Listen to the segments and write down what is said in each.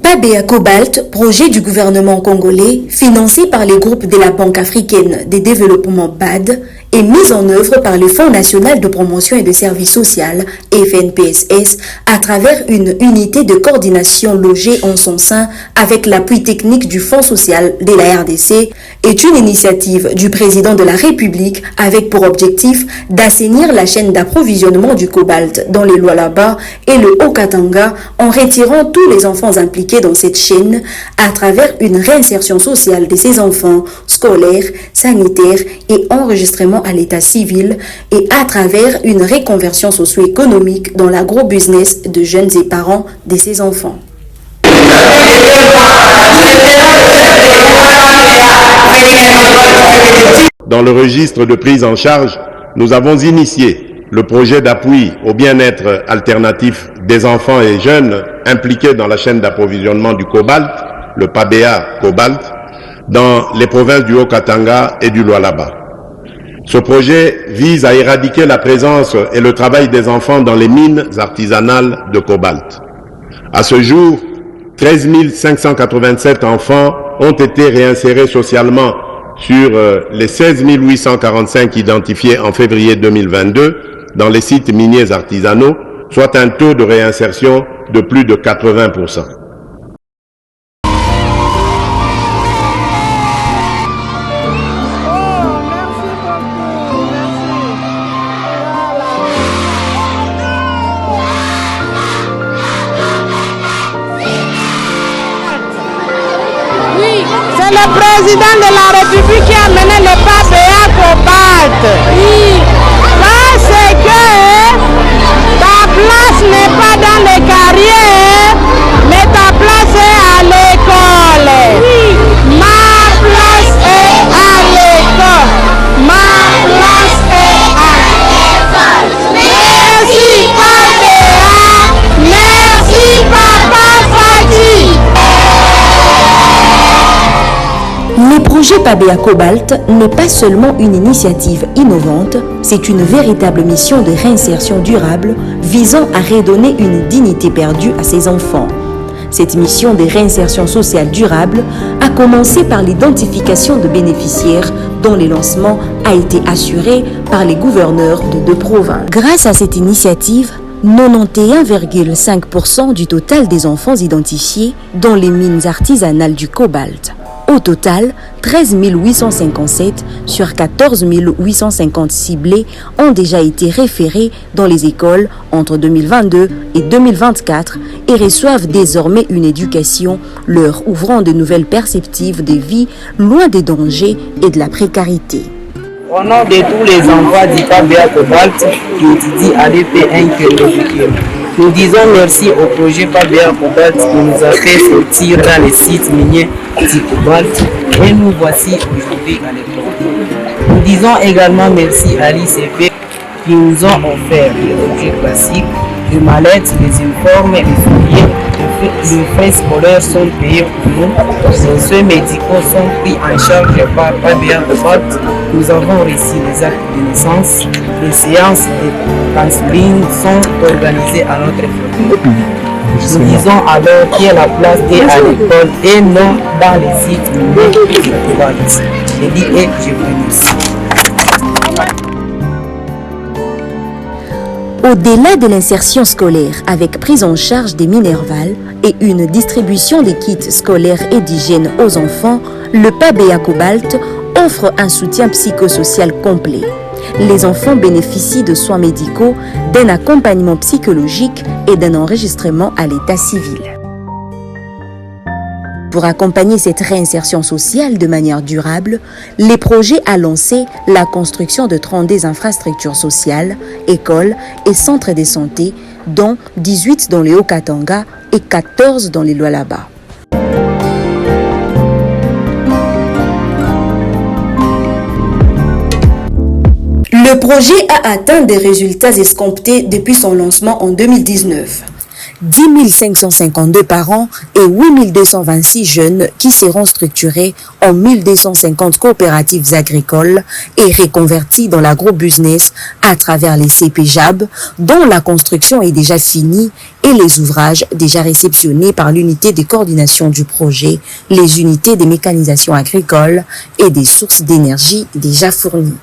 PABEA Cobalt, projet du gouvernement congolais, financé par les groupes de la Banque africaine de développement BAD, est mise en œuvre par le Fonds national de promotion et de services sociaux, FNPSS, à travers une unité de coordination logée en son sein avec l'appui technique du Fonds social de la RDC, est une initiative du président de la République avec pour objectif d'assainir la chaîne d'approvisionnement du cobalt dans les Lualaba et le Haut-Katanga en retirant tous les enfants impliqués dans cette chaîne à travers une réinsertion sociale de ces enfants scolaires, sanitaires et enregistrement à l'état civil et à travers une reconversion socio-économique dans l'agro-business de jeunes et parents de ces enfants. Dans le registre de prise en charge, nous avons initié le projet d'appui au bien-être alternatif des enfants et jeunes impliqués dans la chaîne d'approvisionnement du cobalt, le PABEA Cobalt, dans les provinces du Haut-Katanga et du Lualaba. Ce projet vise à éradiquer la présence et le travail des enfants dans les mines artisanales de cobalt. À ce jour, 13 587 enfants ont été réinsérés socialement sur les 16 845 identifiés en février 2022 dans les sites miniers artisanaux, soit un taux de réinsertion de plus de 80%. C'est le président de la République qui a mené le PABEA Cobalt. Oui. Parce que ta place n'est pas dans les carrières, mais ta place est à l'école. Oui. Ma place est à l'école. Ma place est à l'école. Merci PABEA. Merci Papa Fati. Le projet PABEA Cobalt n'est pas seulement une initiative innovante, c'est une véritable mission de réinsertion durable visant à redonner une dignité perdue à ces enfants. Cette mission de réinsertion sociale durable a commencé par l'identification de bénéficiaires dont le lancement a été assuré par les gouverneurs de 2 provinces. Grâce à cette initiative, 91,5% du total des enfants identifiés dans les mines artisanales du cobalt. Au total, 13 857 sur 14 850 ciblés ont déjà été référés dans les écoles entre 2022 et 2024 et reçoivent désormais une éducation leur ouvrant de nouvelles perspectives de vie loin des dangers et de la précarité. Au nom de tous les enfants du PABEA Cobalt qui étudient à l'EP1 nous disons merci au projet PABEA Cobalt qui nous a fait sortir dans les sites miniers du cobalt et nous voici aujourd'hui à l'école. Nous disons également merci à l'ICP qui nous ont offert les objets classiques, les mallettes, les uniformes, les souliers, les frais scolaires sont payés pour nous, les soins médicaux sont pris en charge par PABEA Cobalt. Nous avons reçu les actes de naissance, les séances de counseling sont organisées à notre école. Nous disons alors que la place est à l'école et non dans les sites miniers du cobalt. Je dis et je vous remercie. Au-delà de l'insertion scolaire avec prise en charge des minervales et une distribution des kits scolaires et d'hygiène aux enfants, le PABEA Cobalt offre un soutien psychosocial complet. Les enfants bénéficient de soins médicaux, d'un accompagnement psychologique et d'un enregistrement à l'état civil. Pour accompagner cette réinsertion sociale de manière durable, les projets a lancé la construction de 32 infrastructures sociales, écoles et centres de santé, dont 18 dans les Haut-Katanga et 14 dans les Lualaba. Le projet a atteint des résultats escomptés depuis son lancement en 2019. 10 552 parents et 8 226 jeunes qui seront structurés en 1250 coopératives agricoles et reconvertis dans l'agro-business à travers les CPJAB, dont la construction est déjà finie et les ouvrages déjà réceptionnés par l'unité de coordination du projet, les unités de mécanisation agricole et des sources d'énergie déjà fournies.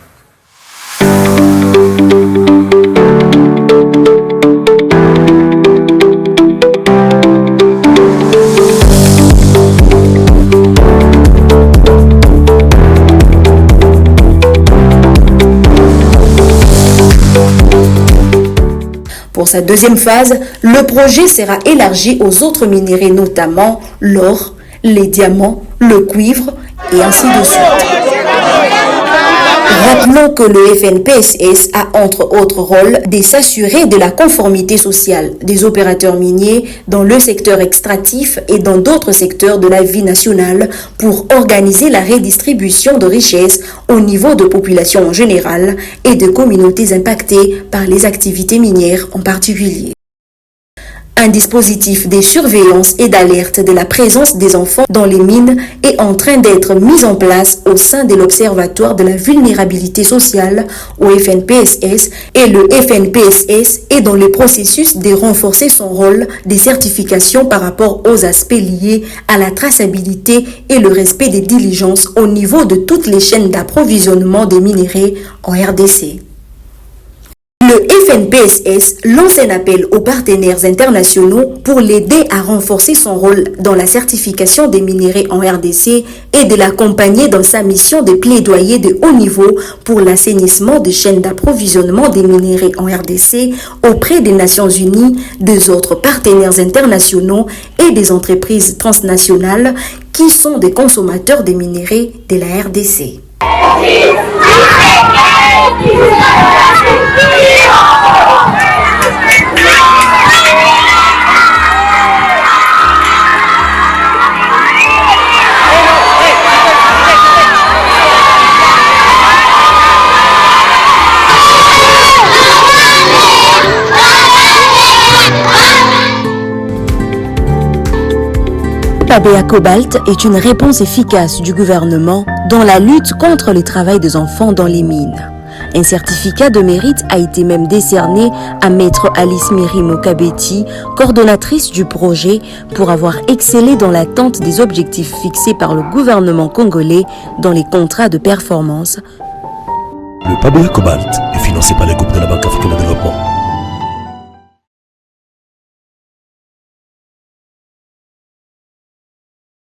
Pour sa deuxième phase, le projet sera élargi aux autres minéraux, notamment l'or, les diamants, le cuivre et ainsi de suite. Rappelons que le FNPSS a entre autres rôle de s'assurer de la conformité sociale des opérateurs miniers dans le secteur extractif et dans d'autres secteurs de la vie nationale pour organiser la redistribution de richesses au niveau de populations en général et de communautés impactées par les activités minières en particulier. Un dispositif de surveillance et d'alerte de la présence des enfants dans les mines est en train d'être mis en place au sein de l'Observatoire de la vulnérabilité sociale au FNPSS et le FNPSS est dans le processus de renforcer son rôle de certification par rapport aux aspects liés à la traçabilité et le respect des diligences au niveau de toutes les chaînes d'approvisionnement des minéraux en RDC. Le FNPSS lance un appel aux partenaires internationaux pour l'aider à renforcer son rôle dans la certification des minéraux en RDC et de l'accompagner dans sa mission de plaidoyer de haut niveau pour l'assainissement des chaînes d'approvisionnement des minéraux en RDC auprès des Nations Unies, des autres partenaires internationaux et des entreprises transnationales qui sont des consommateurs des minéraux de la RDC. PABEA Cobalt est une réponse efficace du gouvernement dans la lutte contre le travail des enfants dans les mines. Un certificat de mérite a été même décerné à Maître Alice Mirimo Kabeti, coordonnatrice du projet, pour avoir excellé dans l'atteinte des objectifs fixés par le gouvernement congolais dans les contrats de performance. Le PABEA Cobalt est financé par le groupe de la Banque africaine de développement.